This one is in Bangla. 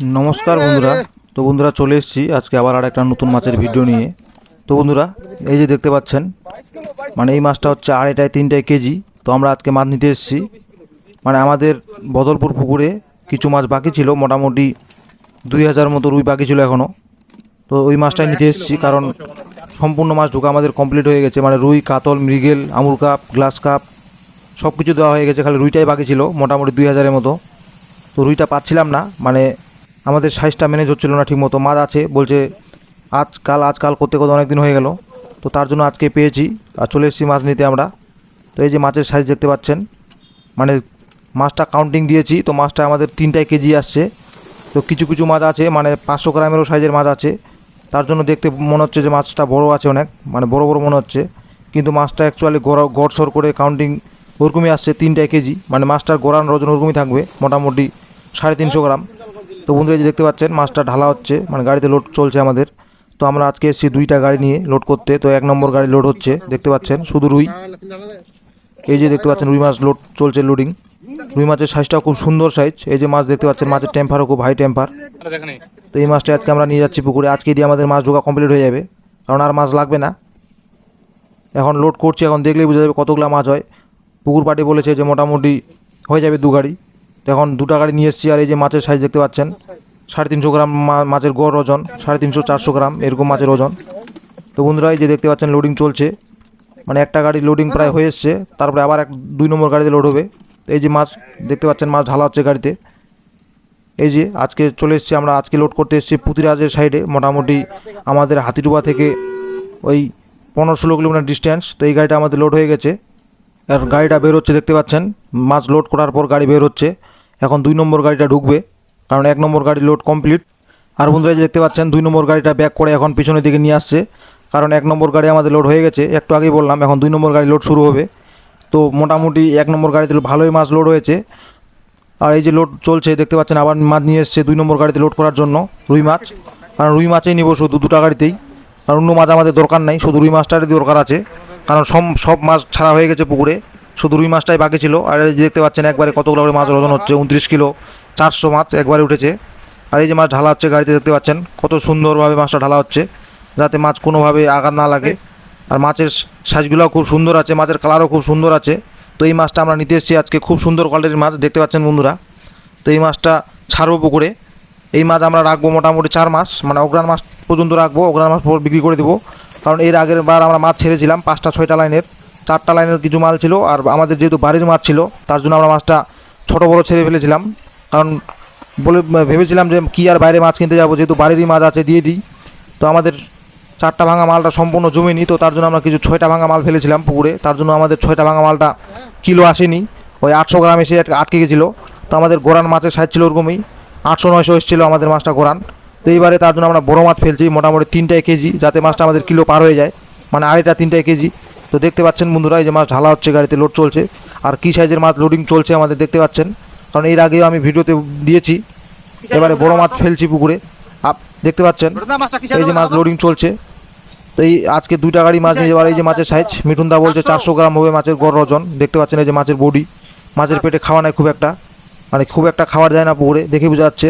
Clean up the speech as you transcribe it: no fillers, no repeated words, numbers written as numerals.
नमस्कार बंधुरा। तो बंधुरा चले एसेছি আজকে আবার আর একটা নতুন মাছের ভিডিও নিয়ে। তো বন্ধুরা এই যে দেখতে পাচ্ছেন মানে এই মাছটা হচ্ছে আড়াইটায় তিনটায় কেজি। তো আমরা আজকে মাছ নিতে এসেছি, মানে আমাদের বদলপুর পুকুরে কিছু মাছ বাকি ছিল, মোটামুটি 2000 মতো রুই বাকি ছিল এখনও। তো ওই মাছটাই নিতে এসেছি, কারণ সম্পূর্ণ মাছ ঢোকা আমাদের কমপ্লিট হয়ে গেছে, মানে রুই, কাতল, মৃগেল, আমুর কাপ, গ্লাস কাপ সব কিছু দেওয়া হয়ে গেছে, খালি রুইটাই বাকি ছিল মোটামুটি 2000-এর মতো। তো রুইটা পাচ্ছিলাম না, মানে আমাদের সাইজটা ম্যানেজ হচ্ছিল না ঠিকমতো। মাছ আছে বলছে আজকাল করতে করতে অনেক দিন হয়ে গেল, তো তার জন্য আজকে পেয়েছি আর চলে এসেছি মাছ নিতে আমরা। তো এই যে মাছের সাইজ দেখতে পাচ্ছেন, মানে মাছটা কাউন্টিং দিয়েছি, তো মাছটা আমাদের 3টায় কেজি আসছে। তো কিছু কিছু মাছ আছে মানে 500 গ্রামেরও সাইজের মাছ আছে, তার জন্য দেখতে মনে হচ্ছে যে মাছটা বড় আছে অনেক, মানে বড় বড় মনে হচ্ছে, কিন্তু মাছটা অ্যাকচুয়ালি গড়সড় করে কাউন্টিং ওরকমই আসছে 3টায় কেজি, মানে মাছটার গোড়ান ওজন ওরকমই থাকবে মোটামুটি 350 গ্রাম। তো বন্ধুরা যে দেখতে পাচ্ছেন মাছটা ঢালা হচ্ছে, মানে গাড়িতে লোড চলছে আমাদের। তো আমরা আজকে এসেছি 2টা গাড়ি নিয়ে লোড করতে। তো 1 নম্বর গাড়ি লোড হচ্ছে, দেখতে পাচ্ছেন শুধু রুই। এই যে দেখতে পাচ্ছেন রুই মাছ লোড চলছে, লোডিং। রুই মাছের সাইজটাও খুব সুন্দর সাইজ। এই যে মাছ দেখতে পাচ্ছেন, মাছের টেম্পারও খুব হাই টেম্পার। তো এই মাছটা আজকে আমরা নিয়ে যাচ্ছি পুকুরে, আজকে দিয়ে আমাদের মাছ ঢোকা কমপ্লিট হয়ে যাবে, কারণ আর মাছ লাগবে না। এখন লোড করছি, এখন দেখলেই বোঝা যাবে কতগুলো মাছ হয়। পুকুর পাড়ে বলেছে যে মোটামুটি হয়ে যাবে 2 গাড়ি। তো এখন 2টা গাড়ি নিয়ে এসেছি। আর এই যে মাছের সাইজ দেখতে পাচ্ছেন, 350 গ্রাম মাছের গড় ওজন, 350-400 গ্রাম এরকম মাছের ওজন। তো বন্ধুরা এই যে দেখতে পাচ্ছেন লোডিং চলছে, মানে একটা গাড়ি লোডিং প্রায় হয়ে এসছে, তারপরে আবার 2 নম্বর গাড়িতে লোড হবে। তো এই যে মাছ দেখতে পাচ্ছেন, মাছ ঢালা হচ্ছে গাড়িতে। এই যে আজকে চলে এসেছি আমরা, আজকে লোড করতে এসেছি পুঁতিরাজের সাইডে, মোটামুটি আমাদের হাতিডুবা থেকে ওই 15-16 কিলোমিটার ডিস্টেন্স। তো এই গাড়িটা আমাদের লোড হয়ে গেছে, আর গাড়িটা বের হচ্ছে দেখতে পাচ্ছেন। মাছ লোড করার পর গাড়ি বের হচ্ছে, এখন 2 নম্বর গাড়িটা ঢুকবে, কারণ 1 নম্বর গাড়ি লোড কমপ্লিট। আর বন্ধুরা যে দেখতে পাচ্ছেন 2 নম্বর গাড়িটা ব্যাক করে এখন পিছনের দিকে নিয়ে আসছে, কারণ 1 নম্বর গাড়ি আমাদের লোড হয়ে গেছে, একটু আগেই বললাম। এখন 2 নম্বর গাড়ি লোড শুরু হবে। তো মোটামুটি 1 নম্বর গাড়িতে ভালোই মাছ লোড হয়েছে, আর এই যে লোড চলছে দেখতে পাচ্ছেন, আবার মাছ নিয়ে এসছে 2 নম্বর গাড়িতে লোড করার জন্য রুই মাছ, কারণ রুই মাছই নিব শুধু 2টা গাড়িতেই, কারণ অন্য মাছ আমাদের দরকার নাই, শুধু রুই মাছটারই দরকার আছে, কারণ সব মাছ ছাড়া হয়ে গেছে পুকুরে, শুধু রুই মাছটাই বাকি ছিল। আর এই যে দেখতে পাচ্ছেন একবারে কতগুলো করে মাছ ওজন হচ্ছে, 29 কিলো 400 মাছ একবারে উঠেছে। আর এই যে মাছ ঢালা হচ্ছে গাড়িতে, দেখতে পাচ্ছেন কত সুন্দরভাবে মাছটা ঢালা হচ্ছে, যাতে মাছ কোনোভাবে আঘাত না লাগে। আর মাছের সাইজগুলোও খুব সুন্দর আছে, মাছের কালারও খুব সুন্দর আছে। তো এই মাছটা আমরা নিতে এসেছি আজকে, খুব সুন্দর কোয়ালিটির মাছ দেখতে পাচ্ছেন বন্ধুরা। তো এই মাছটা ছাড়বো পুকুরে, এই মাছ আমরা রাখবো মোটামুটি 4 মাস, মানে অগ্রাণ মাস পর্যন্ত রাখবো, অগ্রাণ মাস পর বিক্রি করে দেবো। কারণ এর আগের বার আমরা মাছ ছেড়েছিলাম 5টা-6টা লাইনের, 4টা লাইনের কিছু মাল ছিল, আর আমাদের যেহেতু বাড়ির মাছ ছিল তার জন্য আমরা মাছটা ছোটো বড়ো ছেড়ে ফেলেছিলাম, কারণ ভেবেছিলাম যে কী আর বাইরে মাছ কিনতে যাবো, যেহেতু বাড়িরই মাছ আছে দিয়ে দিই। তো আমাদের 4টা ভাঙা মালটা সম্পূর্ণ জমেনি, তো তার জন্য আমরা কিছু 6টা ভাঙা মাল ফেলেছিলাম পুকুরে, তার জন্য আমাদের 6টা ভাঙা মালটা কিলো আসেনি, ওই 800 গ্রাম এসে আটকে গেছিলো। তো আমাদের গোরান মাছের সাইজ ছিল ওরকমই 800-900 এসেছিলো আমাদের মাছটা গোরান। তো এইবারে তার জন্য আমরা বড়ো মাছ ফেলছি মোটামুটি 3টায় কেজি, যাতে মাছটা আমাদের কিলো পার হয়ে যায়, মানে আড়াইটা 3টায় কেজি। তো দেখতে পাচ্ছেন বন্ধুরা এই যে মাছ ঢালা হচ্ছে গাড়িতে, লোড চলছে, আর কী সাইজের মাছ লোডিং চলছে আমাদের দেখতে পাচ্ছেন, কারণ এর আগেও আমি ভিডিওতে দিয়েছি। এবারে বড়ো মাছ ফেলছি পুকুরে, দেখতে পাচ্ছেন এই যে মাছ লোডিং চলছে। তো এই আজকে 2টা গাড়ি মাছ নিয়ে যাওয়ার। এই যে মাছের সাইজ মিঠুনদা বলছে 400 গ্রাম হবে মাছের গড় ওজন, দেখতে পাচ্ছেন এই যে মাছের বডি। মাছের পেটে খাওয়া নাই খুব একটা, মানে খুব একটা খাওয়ার যায় না পুকুরে, দেখে বোঝা যাচ্ছে।